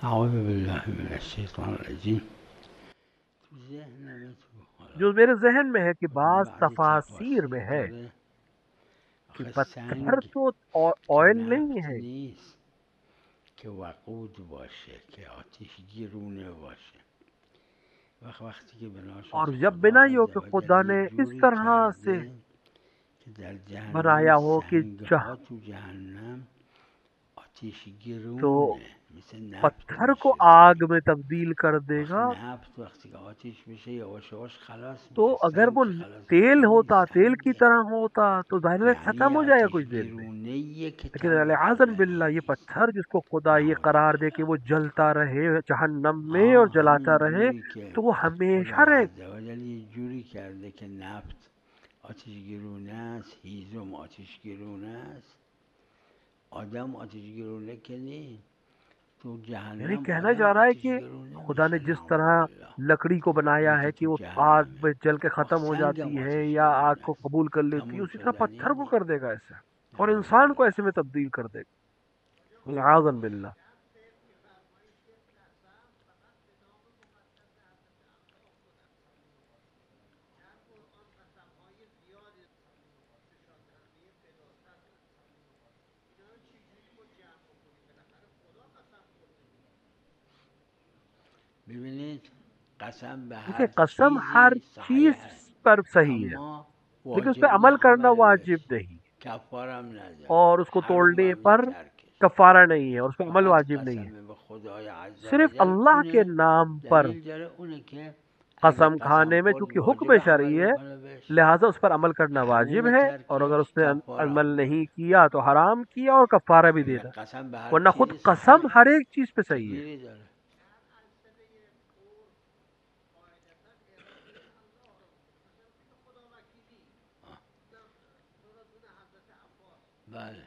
اعوذ باللہ من الشیطان الرجیم. جو میرے ذہن میں ہے کہ بعض بعضی تفاسیر میں ہے داره کہ آخه پتھر سنگ تو که آئل نہیں نفت ہے، نیست که وقود باشه که آتش گرونه باشه. وقتی که اور بناشاس جب خدا بنا ہی ہو کہ عزوجل خدا یه نے اس جوری طرح سے کرده که در جهنم بنایا ہو کہ سنگ ها تو جهنم آتش تو گرونه مثل نفت پتھر کو میشه آگ سنگ. میں تبدیل کر دے آخه گا. نفت وقتی که آتش بشه یواش یواش خلاص تو میشه. اگر سنگ وہ که خلاص تیل میشه ہوتا، نیست، تیل کی سنگه. طرح ہوتا تو ظاہر ہے یعنی ختم ہو جائے گا آتش کچھ دیر میں. گرونه که لیکن تمام علیہ باللہ یہ شدنی است. پتھر جس کو خدا یہ نعوذ قرار دے کہ بالله. وہ جلتا رہے جہنم میں اور جلاتا همین رہے، جوری که تو وہ ہمیشہ خدای رہے. عزوجل یه جوری کرده که نفت آتش گرونه است، هیزم آتش گرونه است، آدم آتش گرونه که نیست. تو یعنی جهنم کہنا آدم چاہ رہا ہے آتش کہ گرونه خدا نے میشه. جس نعوذ طرح بالله. لکڑی کو بنایا اونی ہے که کہ تو وہ آگ جهنمه میں جل کے وقت ختم ہو سنگم جاتی ہے آتش یا آگ گرونه کو است، قبول کر لیتی ہے، تموم اسی طرح شدنی پتھر کو کر نیست. دے گا ایسا، اور نعوذ انسان کو بالله. ایسے میں تبدیل کر دے گا. اعاذ باللہ. ببینید قسم به دیکھیں هر قسم ہر چیزی چیز صحیحه، پر صحیح ہے، اما لیکن اس پہ واجب عمل نه کرنا عمل بهش، واجب نہیں، کفارم نداره، اور اس کو توڑنے حرومم نه پر ترکش. کفارہ نہیں ہے اور اس پہ عمل فقط واجب نہیں ہے. قسم به خدای عز و صرف جل اللہ کے اونه نام پر دلیل داره، اونه که اگه قسم قسم کھانے میں خورد چونکہ حکم واجب عمل شرعی ہے، بکنه بهش، لہٰذا اس پر عمل کرنا واجب حروم ہے، اور اگر ترکش اس نے کفاره عمل بکنه. نہیں کیا تو حرام کیا اور کفارہ بھی میگه دینا. قسم به هر ورنہ خود چیزی قسم صحیحه، ہر ایک چیز پہ چه صحیح ہے. گیری داره. بله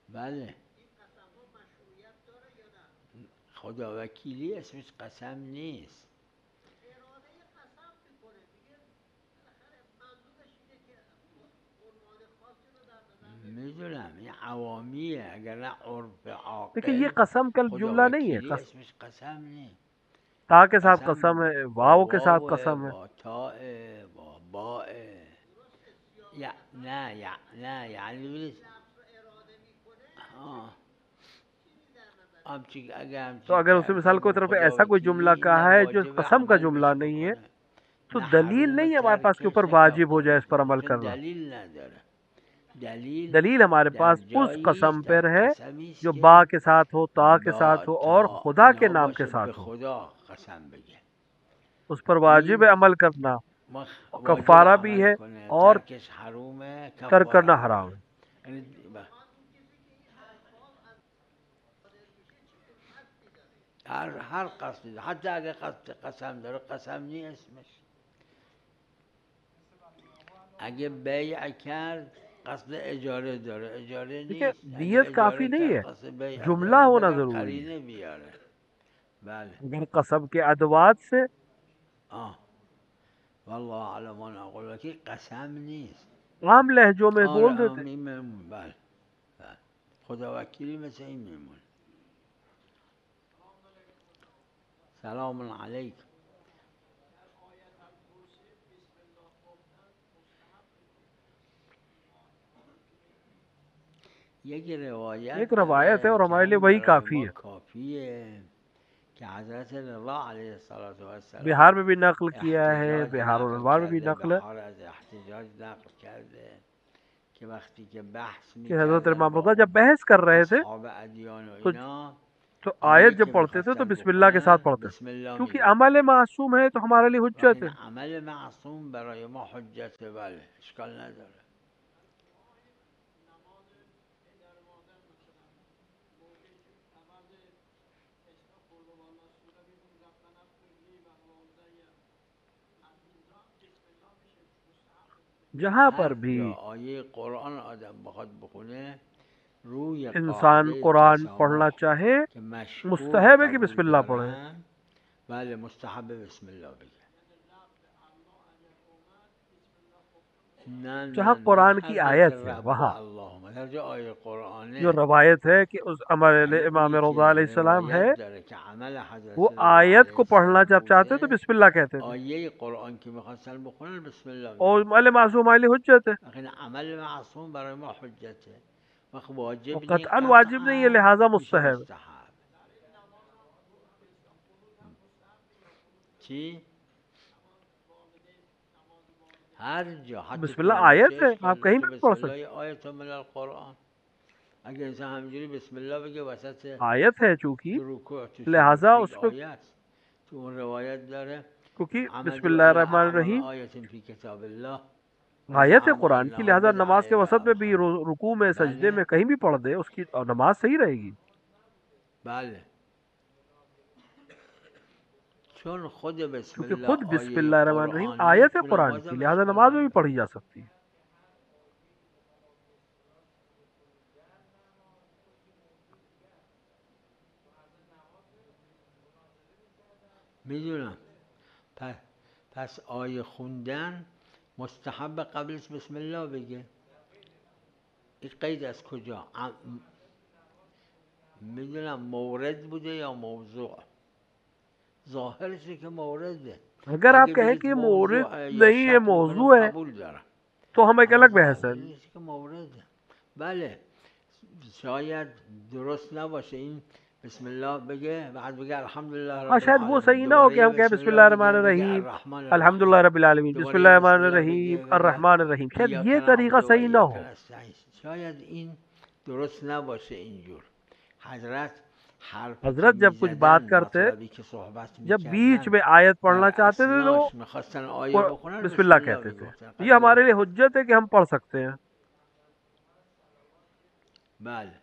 بله، خدا وکیلی اسمش قسم نیست. میدونم این عوامیه، اگر نه عرف دیکھیں یہ عاقل قسم کا خدا جملہ نہیں وکیلی ہے، اسمش قسم نیست. تا کے ساتھ قسم قسم ہے، با واو کے ساتھ واو، قسم ہے. با تاء، با باء. نه یعنی ببینید تو اگر اس مثال کو طرف خدا ایسا کوئی جملہ وکیلی کہا اینم ہے جو واجب قسم کا عمل جملہ بهش نہیں ہے، بکنه، تو نه دلیل حروم نہیں ہے ہمارے پاس کے ترکش اوپر نه واجب ہو جائے کفاره اس پر عمل چون کرنا. دلیل نداره. دلیل دلیل ہمارے در پاس اس جایی قسم است، در پر ہے قسمی است جو با که کے ساتھ ہو، تا کے با ساتھ ہو اور تا خدا کے اینها نام کے باشه به ساتھ ہو. خدا قسم بگه. اس پر واجب این ہے عمل کرنا، اور واجب کفارہ بھی عمل ہے کنه، اور ترکش حرومه، ترک کرنا کفارم حرام داره. ہے. یعنی هر قصدی، حتی اگه قصد قسم داره قسم نیست اسمش. اگه بیع کرد قصد اجاره داره، اجاره دیکھیں نیست. اگه نیت کافی اجاره نہیں کرد ہے، قصد بیع جملہ داره، ہونا مگر ضروری ہے. قرینه بیاره. بله. اگر قسم کے ادوات سے والله اعلم و نقول که قسم نیست. عام لہجوں میں آره بول دیتے. این میمون. بله بله، خدا وکیلی مثل این میمون. سلام علیکم. یک ایک روایت روایت ہے داره اور که ہمارے لیے همین وہی برای کافی ما ہے. کافیه که حضرت رضا علیه بہار السلام میں بھی نقل کیا ہے، احتجاج بہار نقل الانوار میں بھی کرده، نقل ہے بهار از احتجاج نقل کرده که وقتی که بحث کہ حضرت میکردن امام رضا با جب بحث کر رہے تھے اصحاب ادیان و تو اینا، آیت کاری جب که پڑھتے تھے تو میخواستن بسم اللہ کے ساتھ بکنن پڑھتے، بسم الله کیونکہ میگفتن. عمل معصوم ہے تو ہمارے لیے وقتی حجت این ہے. عمل معصوم برای ما حجته، بله اشکال نداره. جہاں هر پر بھی جا آیه قرآن آدم بخواد بخونه روی انسان قاعده قرآن پڑھنا تسامح چاہے که مشهور مستحب ہے کہ قبول بسم اللہ پڑھے. دارن، بله مستحب بسم الله بگه. نه جہاں نه نه قرآن کی هر جا آیت که ہے رب و وہاں الله هر جا آیه جو قرآنه روایت ہے کہ اس ہمارے یعنی امام اونی رضا علیہ که السلام ہے روایت داره که عمل وہ حضرت رضا آیت علیه کو پڑھنا السلام جب چاہتے تو بوده بسم اللہ کہتے تھے، آیه قرآن که میخواستن بخونن بسم الله اور میگن علیہ معصوم علیہ حجت ہے، لیکن عمل معصوم برای ما حجته وقت واجب اور نی قطعا واجب نہیں ہے قطعا لہذا میشه مستحب. مستحب چی؟ هر جا حتی بسم تو اللہ نماز چه آیت ہے، آپ اشکال داره کہیں تو بھی بسم پڑھ الله سکتے، آیت من القرآن اگه انسان همینجوری بسم الله بگه وسط آیت ہے چونکہ رکوع تو لہذا یک اس پہ، آیه است تو اون روایت داره کیونکہ بسم عمدوا اللہ الى الرحمن اعظم الرحیم آیت فی کتاب الله آیت ہے وزعموا قرآن کی، انها لہذا بدعه نماز کے الى وسط میں بھی آخره رکوع میں سجدے بله میں کہیں بھی پڑھ دے اس کی نماز صحیح رہے گی، بله چون خود بسم کیونکہ الله خود بسم آیه اللہ الرحمن الرحیم قرآنه آیت ہے تو قرآن نماز کی، هم لہذا اشکال نماز میں بھی نداره پڑھی جا سکتی ہے. میدونم پس آیه خوندن مستحب قبلش بسم الله بگه این قید از کجا میدونم مورد بوده یا موضوع ظاهرشه که مورده اگر آپ اگه کہیں بگید کہ مورد موضوع یا نہیں ہے شکل اونو موضوع ہے قبول دارم تو ہم ایک اما الگ بحث ہے. ظاهرش که مورده بله شاید درست نباشه این بسم الله بگه بعد بگه الحمدلله ہاں رب شاید وہ العالمین صحیح نہ ہو دوباره کہ یه ہم کہیں بسم بسم الله اللہ الرحمن بگه الرحیم الرحمن الحمدللہ الرحیم رب العالمین بسم دوباره اللہ یه الرحمن بسم الله الرحیم بگه الرحمن الرحیم، شاید ایاک یہ طریقہ نعبد و صحیح نہ ایاک ہو. نستعین شاید این درست نباشه اینجور حضرت حرفی که حضرت جب کچھ بات میزدن کرتے مطلبی که صحبت جب بیچ میکردن میں آیت پڑھنا در چاہتے تھے تو اسناش میخواستن آیه بخونن بسم بسم اللہ الله کہتے تھے. میگفتن یہ ہمارے لیے حجت ہے کہ ہم پڑھ سکتے ہیں. بله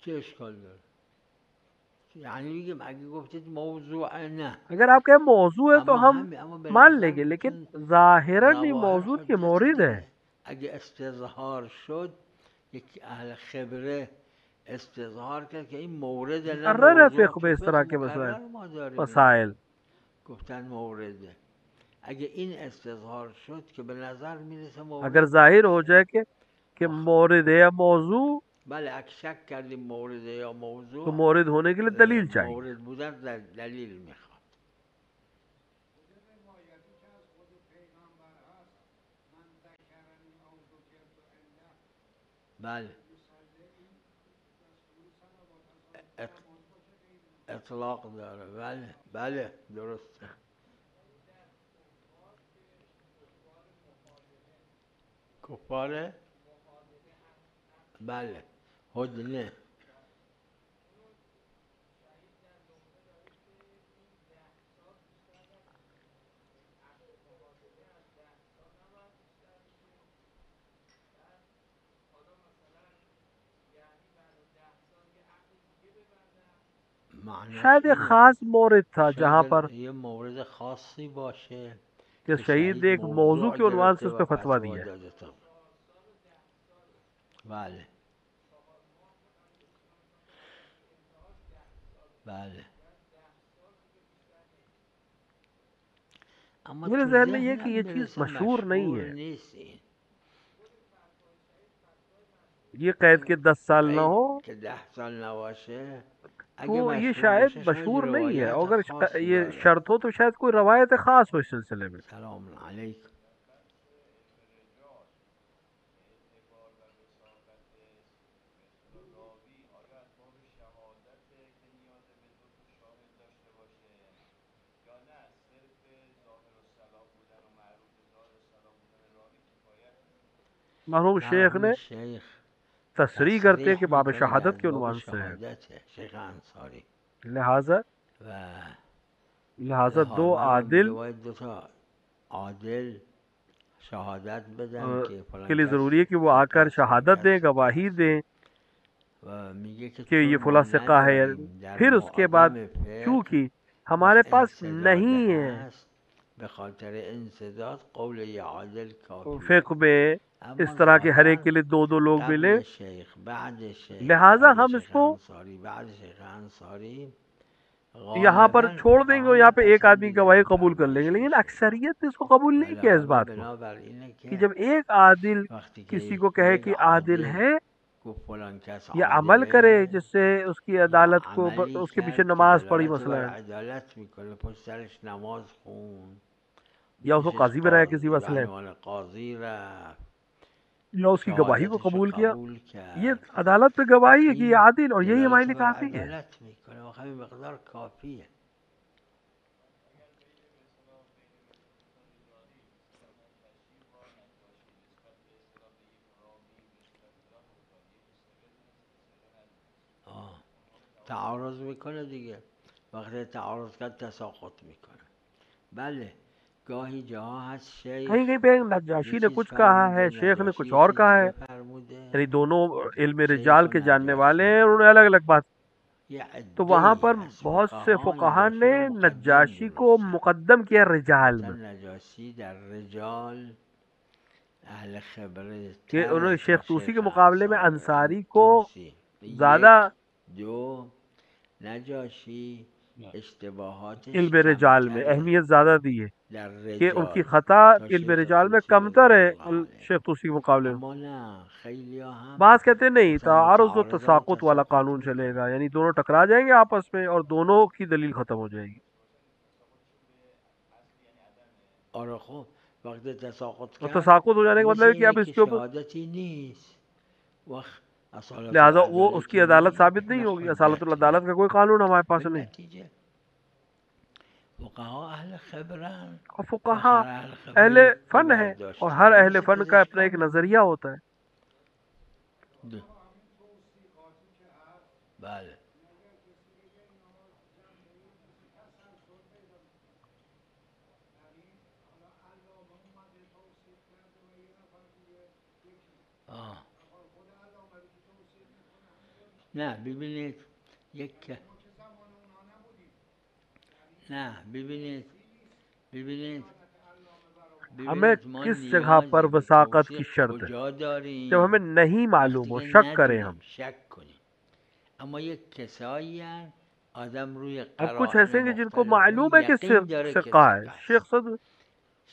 چه اشکال داره یعنی میگم اگه گفتید موضوع نه اگر آپ کہیں موضوع ہے تو اما ہم همین اما به مان نظر لیں گے، لیکن چون ظاہراً یہ ظواهر موضوع کے حجت مورد ہے. دیگه اگه استظهار شد یک اهل خبره استظهار کرد که این مورد نه مقرر ہے موضوع فقہ تو میں اس طرح فقه کے مسائل مقرر ما داریم مسائل. گفتن مورده اگه این استظهار شد که به نظر میرسه اگر مورده ظاہر ہو جائے کہ مورد ہے یا موضوع بله اگه شک کردیم مورد یا تو موضوع مورد ہونے کے لیے دلیل چاہیے. مورد بودن دلیل میخواد بله اطلاق داره بله بله درسته کفاره بله هدنه شاید ایک خاص مورد تھا جہاں پر یه مورد خاصی باشه کہ شہید ایک موضوع کے عنوان سے اس پہ فتویٰ دیا ہے. بله بله اما میرے تو ذہن میں یہ ذهنم کہ یہ چیز میرسه مشہور نہیں مشهور ہے. نیست این یہ قید کے 10 سال نہ ہو که 10 سال نباشه تو اگه یہ مشهور شاید باشه مشہور نہیں ہے. روایت اگر خاصی یہ داره شرط ہو تو شاید کوئی روایت خاص ہو اس سلسلے میں. سلام علیکم مرحوم شیخ نے شیخ تصریح کرتے ہیں کہ باب میکنه شہادت از کے باب عنوان سے ہے، شهادته شیخ انصاری لہذا و دو عادل باید دو تا عادل شهادت بدن که فلان کے لیے کس ضروری ہے کہ وہ آ کر شہادت دیں، گواہی دیں و میگه که کہ یہ چون ما فلاں ثقہ ہے. نداریم در پھر اس کے بعد معادم فقه چونکہ ہمارے پاس نہیں ہے هست به خاطر انسداد قول یه عادل کافی فقہ میں اس طرح کے ہر ایک کے لیے دو لوگ ملے، شیخ بعد شیخ لہٰذا قبل ہم اس شیخ کو انصاری بعد شیخ انصاری یہاں پر غالباً چھوڑ دیں گے اور یہاں پہ ایک آدمی پسندیدہ گواہی قبول نفر کر لیں گے، باشه. لیکن اکثریت نے اس کو قبول نہیں ولی کیا اس حالا بات کو بنابر اینه کہ که جب ایک عادل وقتی کسی که کو کہے یک کہ عادل عادل ہے گفت فلان کس یا عمل کرے عادله جس سے اس کی یا عدالت کو عملی اس کے پیچھے کرد که نماز پڑھی دلالت مثلا بر عدالت میکنه پشت سرش نماز خون یا اس کو پیشش قاضی بنایا کسی به مسئلے عنوان قاضی رفت یا اس کی گواہی کو شهادتش رو قبول کیا، قبول یہ کرد عدالت پہ گواہی ہے کہ یہ این عادل اور یہی ہمارے دلالت لیے بر کافی ہے. عدالت میکنه و همین مقدار کافیه. تعارض میکنه دیگه، وقتی تعارض کرد تساقط میکنه. بله گاهی جاها هست کہیں شیخ کہیں پہ یه نجاشی نے چیز کچھ کہا ہے، فرموده شیخ نے نجاشی کچھ یه اور چیز کہا ہے، دیگه فرموده، یعنی دونوں علم شیخ رجال و کے جاننے والے نجاشی ہیں، انہوں نے الگ الگ بات. یه تو وہاں عده‌ای پر از بہت سے فقها فقہا نجاشی نے رو مقدم نجاشی کو دونستن، مقدم کیا رجال گفتن میں، نجاشی در رجال اهل خبره کہ انہوں تره نے تا شیخ طوسی کے شیخ مقابلے میں انصاری. این انصاری کو توسی زیادہ یک دو نجاشی اشتباهاتش علم رجال میں کمتره اہمیت زیادہ دی ہے در کہ ان کی رجال خطا تا علم شیخ رجال میں طوسی کمتر رضوان ہے الله علیه. شیخ طوسی کے مقابلے میں. اما نه خیلی هم بعض کہتے نہیں گفتن تعارض و متعارض و تساقط والا تساقط قانون چلے گا، میکنه. یعنی دونوں ٹکرا جائیں گے آپس میں اور دونوں کی دلیل ختم ہو جائے گی. آره خب وقتی تساقط اور کرد تساقط ہو جانے کا مثل مطلب ہے کہ اینه اب اس که کے اوپر شهادتی نیست وقت اصالت لہذا وہ اس کی العدالتی عدالت نیست ثابت نہیں نه ہوگی. اصالت حجتی. العدالت کا کوئی قانون ہمارے پاس به نہیں. نتیجه فقها اهل خبرن اور و فقہا هر اهل اہل خبره یه فن ہے اور برداشتی ہر داره اہل مثل فن کا اپنا ایک پزشکان دیگه. نظریہ ہوتا ہے. بله نه ببینید یک نه ببینید ہمیں ما کس جگہ پر نیازی به وثاقت کی توثیق شرط ہے؟ کجا جب داریم؟ ہمیں نہیں معلوم وقتی ہو، که شک کریں ہم. ندونیم شک کنیم. اما یک کسایی هست آدم روی اب کچھ قرائن ایسے ہیں کہ جن کو مختلفه معلوم ہے کہ یقین داره که ثقہ ہے. ثقه است.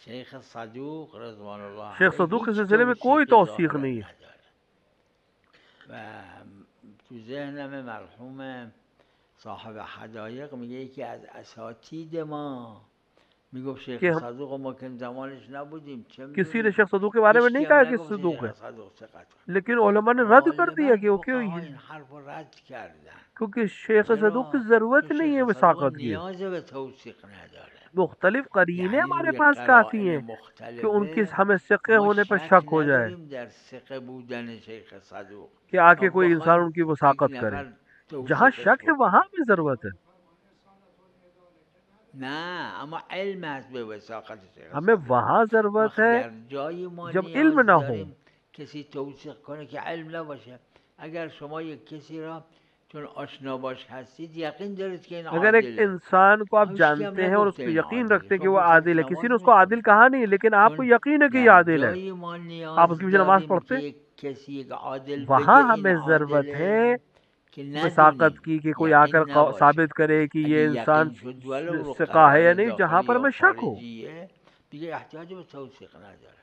شیخ شیخ صدوق رضوان الله علیه صدوق کے هیچ سلسلے میں کوئی توثیقی توثیق ظاهرا نہیں ہے. نداره و تو ذهنم مرحوم صاحب حدایق میگه یکی از اساتید ما میگفت شیخ کہ ہم صدوق ما که زمانش نبودیم چه کسی نے میدونیم، شیخ صدوق کے بارے میں هیچ نہیں کی کہا هم کہ نگفت صدوق ہے، شیخ صدوق ثقت. لیکن علماء نے رد کر دیا غالبا کہ وہ فقها این حرف رو رد کردن. کیونکہ شیخ صدوق کی چرا؟ ضرورت چون نہیں ہے شیخ صدوق وثاقت کی. نیاز به توثیق نداره، مختلف قرینیں یعنی ہمارے روی پاس کافی قرائن ہیں کہ ان کی مختلفه ہمیں ثقے ما ہونے پر شک شک ہو جائے نداریم در ثقه بودن شیخ صدوق کہ آ تا کے کوئی انسان بخوایم ان کی یک وثاقت کرے. نفر جہاں توثیقش شک ہے وہاں بکنیم. بھی ضرورت ہے. نه اما علم هست به وثاقت شیخ ہمیں صدوق. وہاں ضرورت وقت ہے در جای ما جب علم نیاز نہ ہو. داریم کسی توثیق کنه که علم نباشه. اگر شما یک کسی را چون آشنا باش هستید یقین دارید که این اگر ایک عادله، انسان کو آپ هیچ کی هم جانتے ہیں اور اس نگفته پہ این یقین عادله، رکھتے ہیں کہ شما وہ پشتش عادل ہے، کسی نماز نے اس کو عادل میخونید. کہا نہیں لیکن آپ کو چون یقین ہے کہ یہ در عادل ہے، جای ما آپ اس کی نیاز پیچھے نماز داریم پڑھتے که ہیں. یک کسی یک عادل وہاں بگه این ہمیں ضرورت ہے عادله که وثاقت ندونیم، کی کہ کوئی آ کر یقین نباشه. ثابت کرے کہ اگه یہ انسان یقین شد ولو رو ثقہ ہے یا قرائن نہیں، جہاں داخلی پر یا ہمیں شک ہو. خارجیه دیگه احتیاج به توثیق نداره.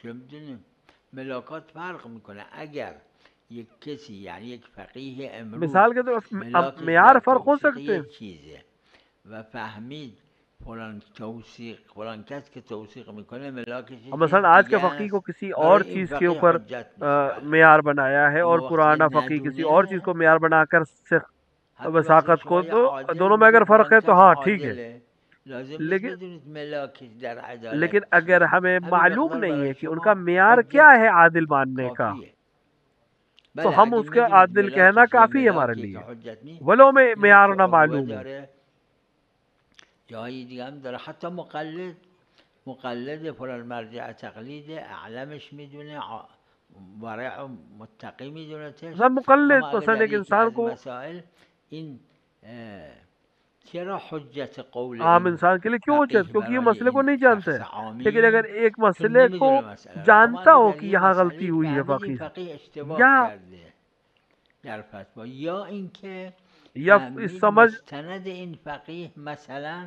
چه میدونیم ملاکات فرق میکنه. اگر یک کسی یعنی یک فقیه امروز مثال کے طور ملاکش معیار در فرق ہو توثیق سکتے ہیں. یک چیزه و فهمید فلان توثیق فلان کس که توثیق میکنه ملاکش اب چیز مثلا آج دیگه کے فقیہ کو است، کسی اور برای این چیز کے فقیه اوپر حجت نیست. بله معیار بنایا ہے اور اما وقتی که پرانا فقیہ کسی اور چیز ندونه کو معیار بنا کر همین وقتی وثاقت شما کو، یه تو عادل دونوں میں اگر میگید فرق فلان ہے تو کس ہاں ٹھیک ہے. عادله لازم نیست لیکن بدونید ملاکش در عدالت لیکن اگر چیه. ہمیں همین معلوم مقدار نہیں برای ہے کہ ان شما کا معیار کیا حجت ہے عادل ماننے کا، کافیه. تو بله ہم اگه اس کا میدونید عادل کہنا ملاکش یه کافی ہے ہمارے ملاکیه که لیے، حجت نیست، ولو میں یعنی معیار تو نہ عنوه معلوم ہو. داره جایی دیگه هم داره. حتی مقلد فلان مرجع تقلید اعلمش میدونه ورع متقی میدونتش. مثلا مقلد اما اگه مثلا در ایک یکی انسان از کو مسائل این چرا حجت قول عام این انسان کے لیے کیوں فقیه حجت؟ کیونکہ یہ برای مسئلے کو این نہیں جانتا شخص ہے. عامی لیکن اگر ایک که مسئلے کو نمیدونه مسئله را، اما جانتا اگه ہو در کہ یه یہاں مسئله غلطی ہوئی ہے فهمید این فقیر فقیه اشتباه یا کرده در فتوا، یا اینکه یا فهمید سمجھ مستند این فقیه مثلا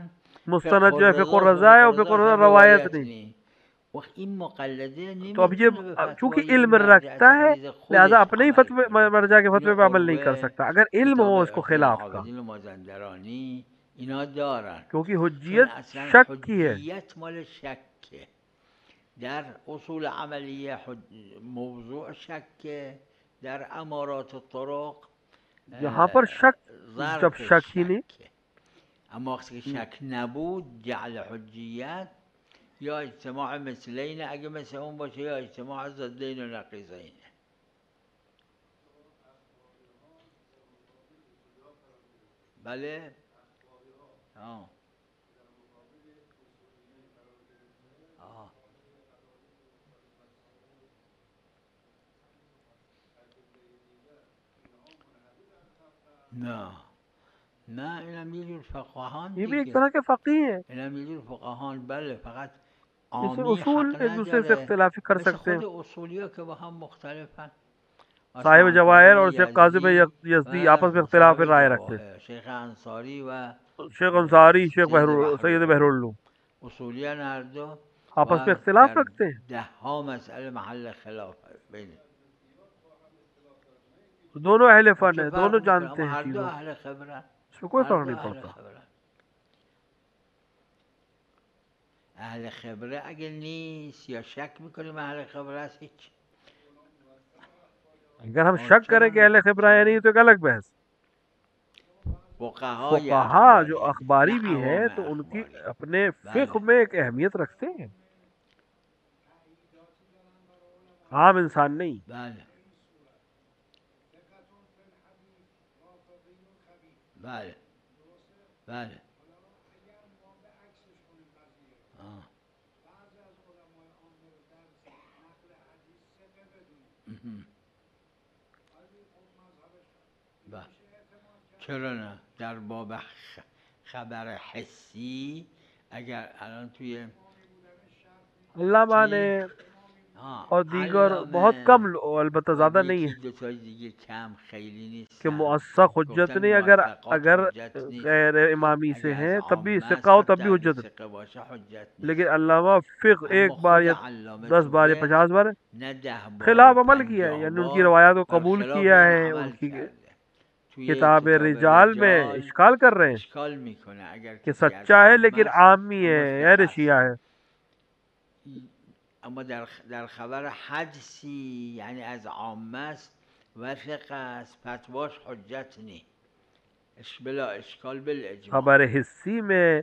مستند فقه جو ہے فقہ الرضا الرضا ہے اور فقہ الرضا الرضا اصلا روایت روایت نہیں. نہیں، وقت این مقلده تو اب نمیتونه به یہ چونکہ فتوای علم این مرجع رکھتا ہے تقلید لہذا خودش اپنے ہی عمل فتوے کنه. مرجع کے فتوے اینو پہ عمل نہیں کر قوه سکتا اگر علم کتاب ہو اس کو خلاف کا، العابدین مازندرانی اینا دارن، کیونکہ چون حجیت اصلا شک کی ہے. حجیت مال شکه، در اصول عملیه موضوع شکه، در امارات الطرق یہاں پر شک جب ظرف شک ہی نہیں، شکه. اما وقتی که شک نبود جعل حجیت یا اجتماع مثلین، اگه مثل اون باشه یا اجتماع ضدین و نقیضین. بله؟ آه. آه. نه نه، اینم یه جور فقهان یہ بھی ایک دیگه، طرح کے فقیہ ہیں. اینم یه جور فقهان. بله، فقط جیسے عامی اصول حق ایک دوسرے سے نداره، اختلافی کر مثل سکتے ہیں. خود اصولی ها که با هم مختلفن. صاحب جواہر اور شیخ کاظم یزدی یزدی و آپس میں اختلاف صاحب رائے رکھتے ہیں. جواهر، شیخ انصاری و شیخ انصاری، شیخ سید سید بہرالعلوم اصولیان هر دو، آپس میں و اختلاف در رکھتے ہیں. 10 مسئله محل خلاف بین دونوں اہل فن چه ہیں، فرق دونوں میکنه؟ جانتے اما ہیں هر دو چیزوں، اهل خبرن، اس میں کوئی هر فرق دو نہیں اهل پڑتا. خبرن. اهل خبره اگه نیست یا شک میکنیم اهل خبره است، هیچ. اگر ہم شک کریں کہ اہل خبرہ یا نہیں تو ایک الگ بحث. فقهای فقہا جو اخباری اخباری نه بھی ہے عوام تو ان کی اخباری. اپنے بله فقہ میں ایک اہمیت رکھتے ہیں، عام انسان نہیں. بله بله بله. آه. مهم. بله. چرا نه؟ در باب خبر حسی اگر الان توی علامہ نے اور دیگر بہت کم البتہ زیادہ نہیں ہے یکی دو تا دیگه کم خیلی نیستن کہ موثق حجت گفتن نہیں. موثقات اگر حجت نیست، غیر امامی سے اگه ہیں از تب بھی عامه است ثقہ ہو تب حتی بھی اگه حجت. ثقه باشه حجت لیکن نیست. علامہ فقہ اما ایک بار خود یا علامه 10 تو بار یا فقه 50 بار نه 10 بار و خلاف عمل کیا ہے، 50 یعنی ان کی بار روایات کو بر قبول خلاف کیا این ہے، ان عمل کی کرده. توی کتاب کتاب رجال میں رجال اشکال کر رہے ہیں اشکال میکنه اگر کہ کسی از سچا ہے عامه لیکن است عامی اما ہے، فقه غیر است. شیعہ ہے. اما در خبر حدسی یعنی از عامه است و فقه است، فتواش حجت نی بلا اشکال بالاجماع. خبر حسی میں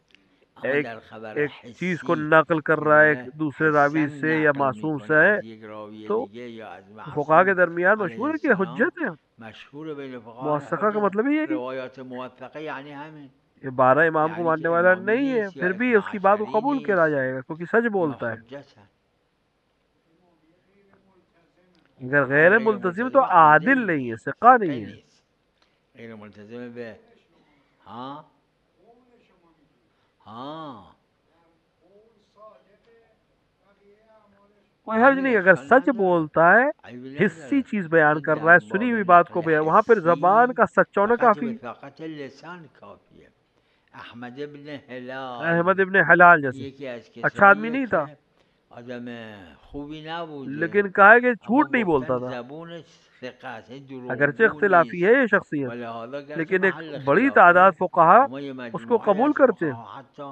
اما در خبر ایک چیز کو حسی نقل کر که رہا ہے ایک داره دوسرے راوی حسن سے یا نقل معصوم میکنه سے ہے از یک راوی تو دیگه یا از فقہا کے معصوم درمیان علیه مشہور ہے کہ السلام، حجت ہے. مشهور بین فقها موثقہ کا حجت. مطلب ہی ہے کہ روایات موثقه یعنی همین، یہ 12 امام کو یعنی ماننے که والا امامی نہیں ہے نیست یا پھر بھی اثنا اس کی بات کو عشری قبول کرا نیست، جائے گا کیونکہ سچ اینا بولتا ہے. حجت هست. اگر غیر ملتزم تو عادل نہیں ہے، ثقہ نہیں ہے. نیست، غیر ملتزم به ها ها کوئی حرج نہیں اگر سچ بولتا ہے، عیبی حسی نداره. چیز بیان چون کر در رہا ہے، باب سنی ہوئی بات کو نقل بیان، وہاں پر حسی زبان کا سچا ہونا فقط کافی. فقط لسان کافیه. احمد ابن هلال احمد ابن حلال جیسے یکی از اچھا آدمی کساییه نہیں تھا که آدم خوبی نبوده، لیکن کہا ہے کہ اما جھوٹ نہیں بولتا گفتن تھا. زبونش ثقه است، اگرچہ دروغگو اختلافی نیست، ہے یہ شخصیت، ولهذا گرچه لیکن ایک محل بڑی خلافه تعداد فقہا اما یه اس کو مجموعه قبول از کرتے ہیں. فقها حتی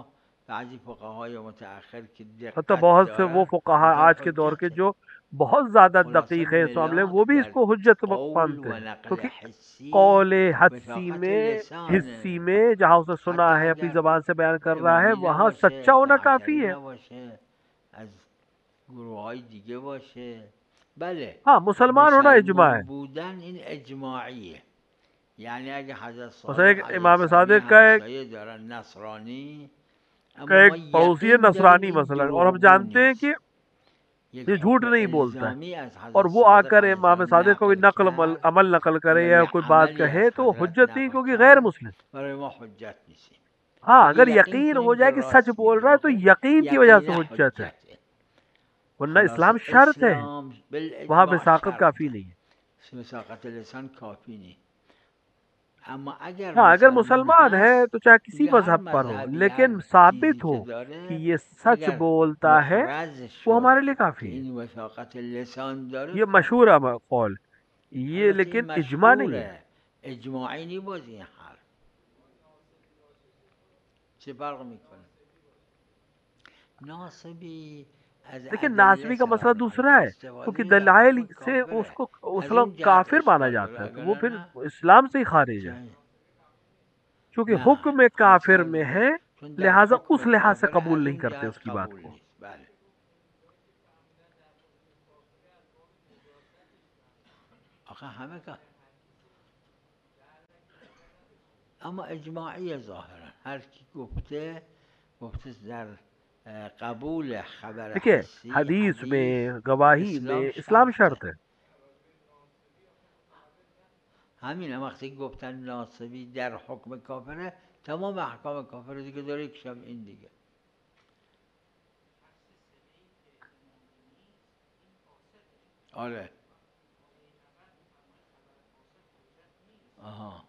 بعضی فقهای متأخر که حتی دقت بہت سے وہ دارن فقہا میگن آج کے دور کے حجته. جو بہت زیادہ خلاصه دقیق ہے اس معاملے میں، ملاک وہ بھی اس در کو حجت قول مانتے و ہیں. نقل کیونکہ حسی قول حدسی وفاقت میں، لسانه، حسی میں جہاں اسے سنا حتی ہے اپنی اگر زبان سے بیان کر رہا ہے امامی وہاں نباشه، سچا ہونا اثنا کافی عشری ہے. نباشه، از گروه های دیگه باشه. بله ہاں مسلمان ہونا اجماع مسلمون ہے. بودن این اجماعیه. یعنی اگه حضرت مثلا صادق ایک علیه امام السلام یه صادق کا همسایه دارن نصرانی، کا اما ایک ما پڑوسی یقین داریم نصرانی این مثلا، اور ہم دروغگو جانتے ہیں نیست. کہ یک یہ جھوٹ حکم نہیں بولتا ہے، الزامی از اور حضرت وہ آ صادق کر علیه امام السلام صادق کو بھی نقل عمل نقل کرے یا یا یه کوئی بات عملی کہے از تو حضرت حجت نہیں، نقل کیونکہ غیر کرد، مسلم. برای ما حجت نیست. ہاں اگر یقین ہو جائے کہ سچ بول رہا ہے تو یقین کی وجہ سے حجت ہے، ورنہ اسلام شرط ہے، وہاں پہ ساقت کافی نہیں ہے۔ وساقت لسان کافی نہیں، اما اگر ہاں اگر مسلمان مسلمان ہے هست تو چاہے کسی دیگه هر مذہب پر ہو، مذهبی لیکن هر چیزی ثابت ہو که کہ داره یہ سچ اگر بولتا ہے محرز وہ شد ہمارے لیے که کافی ہے۔ این وساقت لسان داره یہ کافی. مشہور ہے قول، یہ البته این لیکن اجماع نہیں ہے۔ مشهوره، اجماعی نی باز این حرف چه فرق میکنه؟ ناصبی از لیکن ادله ناصبی کا مسئلہ استفاده دوسرا میکنه، ہے، کیونکہ استفاده در دلائل حکم سے اس کافره، کو از اسلام اون جهت کافر مانا اشکال جاتا داره، ہے، تو وہ اگر پھر نه اسلام سے ہی خارج ہے، جای چونکہ نه حکم عرض کافر میں کردم ہے، چون در لہٰذا اس حکم لحاظ سے کافر قبول از نہیں اون کرتے جهت اس کی بات قبول کو۔ نیست. بله. آخه همه که اما اجماعی ظاهرا هر کی گفته در قبول خبر دیکھیے حسی حدیث میں، حدیث گواہی میں اسلام اسلام شرطه. شرط ہے۔ همین هم وقتی گفتن ناصبی در حکم کافره، تمام احکام کافر دیگه داره، یکشم این دیگه. آره. آها.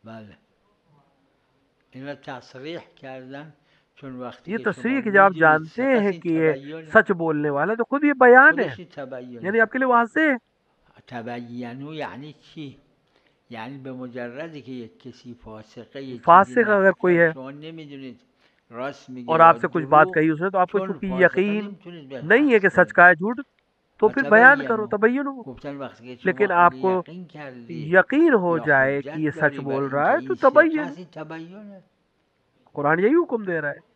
بله. اینا تصریح کردن چون وقتی یہ که شما تصریح کہ جب آپ میدونید جانتے سپس ہیں این کہ یہ تبین سچ بولنے والا ہے تو خود یہ بیان ہے، خودش این تبینه. یعنی آپ کے لیے واضح ہے۔ تبینو یعنی چی؟ یعنی به مجردی که یک کسی فاسقه یک چیزی فاسق نقل اگر کوئی کرد ہے شما نمیدونید راست میگه اور یا آپ سے کچھ بات دروغ، کہی اس نے، تو آپ کو چون چونکہ فاسقه یقین نمیتونید به نہیں ہے حدس کہ سچ کنید. کا ہے جھوٹ، تو و پھر بیان کرو، تبینو تبین ہو۔ گفتن وقتی که لیکن شما آپ اگه کو یقین کردی یقین ہو یا جائے کہ یہ حجت سچ داری بر بول این رہا که ہے تو این ثقه تبین. است، این تبینه. قرآن یہی حکم دے رہا ہے۔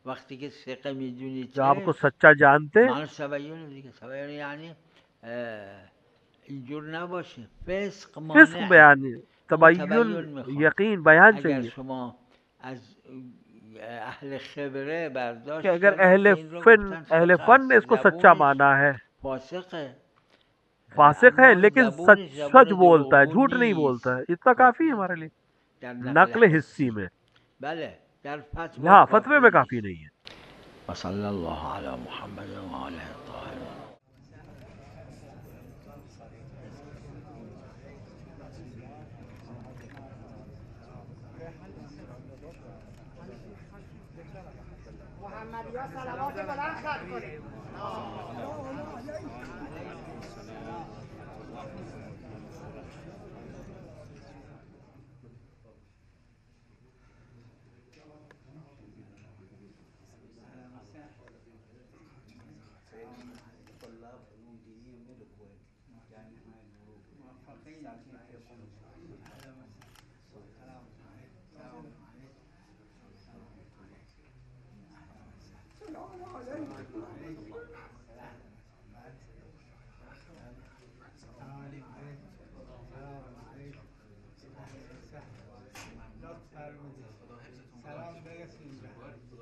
وقتی که ثقه میدونید جب آپ کو چشم سچا جانتے معنی تبینه دیگه. تبینه یعنی اینجور نباشه، فسق فسق مانعه، بیان، اما تبین تبین میخواد. یقین بیان اگر چاہیے شما از اهل خبره کہ برداشت اگر کردید اہل که این رو فن گفتن اہل فقه فن نے است، اس کو سچا زبونش مانا ہے، فاسقه، فاسق ہے اما لیکن زبونش سچ زبون بولتا ہے، دروغگو جھوٹ نہیں بولتا نیست، ہے، اتنا کافی ہے کافی ہمارے لیے در نقل نقل حسی حسی. میں۔ بله در فتوا ہاں فتوے کافی میں کافی نیست. نہیں ہے۔ و صلی الله علی محمد و آله الطاهرین. محمدی ها صلوات بلند خط کنید. طلاب علوم دینی ملک کویت، یعنی موفقین